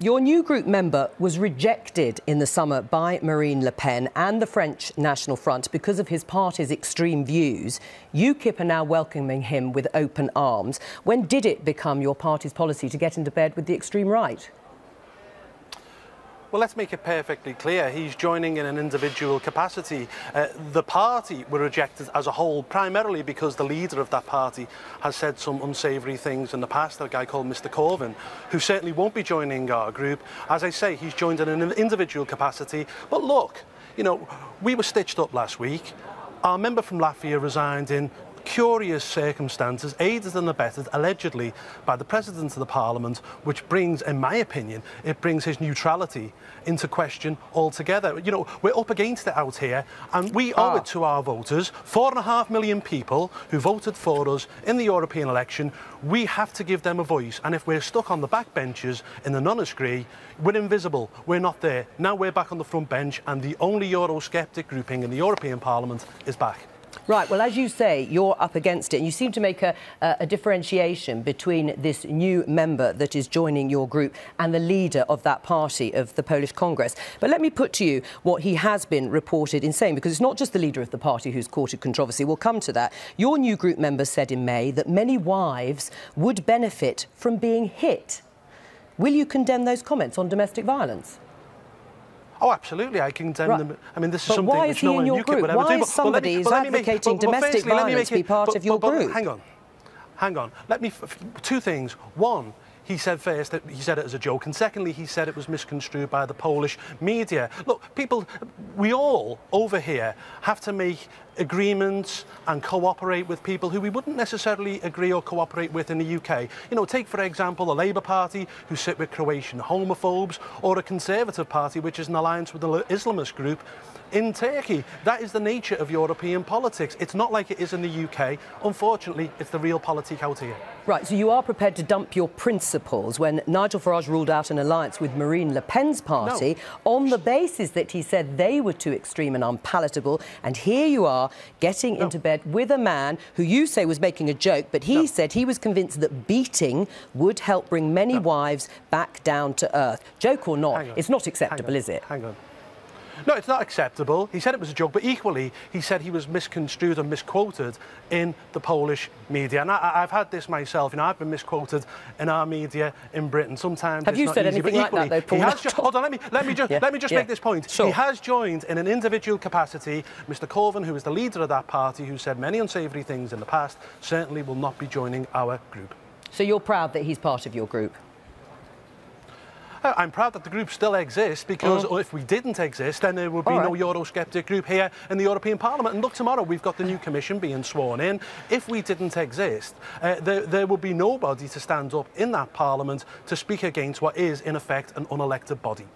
Your new group member was rejected in the summer by Marine Le Pen and the French National Front because of his party's extreme views. UKIP are now welcoming him with open arms. When did it become your party's policy to get into bed with the extreme right? Well, let's make it perfectly clear. He's joining in an individual capacity. The party were rejected as a whole, primarily because the leader of that party has said some unsavoury things in the past, a guy called Mr. Coburn, who certainly won't be joining our group. As I say, he's joined in an individual capacity. But look, you know, we were stitched up last week. Our member from Latvia resigned in curious circumstances, aided and abetted, allegedly, by the President of the Parliament, which brings, in my opinion, it brings his neutrality into question altogether. You know, we're up against it out here, and we owe it to our voters, 4.5 million people who voted for us in the European election. We have to give them a voice, and if we're stuck on the backbenches in the non-agree, we're invisible, we're not there. Now we're back on the front bench, and the only Eurosceptic grouping in the European Parliament is back. Right, well, as you say, you're up against it, and you seem to make a differentiation between this new member that is joining your group and the leader of that party, of the Polish Congress. But let me put to you what he has been reported in saying, because it's not just the leader of the party who's courted controversy. We'll come to that. Your new group member said in May that many wives would benefit from being hit. Will you condemn those comments on domestic violence? Oh, absolutely, I condemn them. I mean, this is something why is which he no in one your UKIP group? would ever Why do. is somebody who's advocating domestic violence be part of your group? Hang on. Let me... Two things. One, he said first that he said it as a joke, and secondly, he said it was misconstrued by the Polish media. Look, people, we all over here have to make agreements and cooperate with people who we wouldn't necessarily agree or cooperate with in the UK. You know, take, for example, the Labour Party, who sit with Croatian homophobes, or a Conservative Party, which is an alliance with the Islamist group in Turkey. That is the nature of European politics. It's not like it is in the UK. Unfortunately, it's the realpolitik out here. Right, so you are prepared to dump your principles when Nigel Farage ruled out an alliance with Marine Le Pen's party on the basis that he said they were too extreme and unpalatable, and here you are getting into bed with a man who you say was making a joke, but he said he was convinced that beating would help bring many wives back down to earth. Joke or not, it's not acceptable, is it? Hang on. No, it's not acceptable. He said it was a joke, but equally, he said he was misconstrued and misquoted in the Polish media. And I've had this myself. You know, I've been misquoted in our media in Britain. Sometimes have it's you not said easy, anything but like that, though, Paul? Hold on, let me just make this point. Sure. He has joined in an individual capacity. Mr. Coburn, who is the leader of that party, who said many unsavoury things in the past, certainly will not be joining our group. So you're proud that he's part of your group? I'm proud that the group still exists, because if we didn't exist, then there would be no Eurosceptic group here in the European Parliament. And look, tomorrow we've got the new Commission being sworn in. If we didn't exist, there would be nobody to stand up in that Parliament to speak against what is, in effect, an unelected body.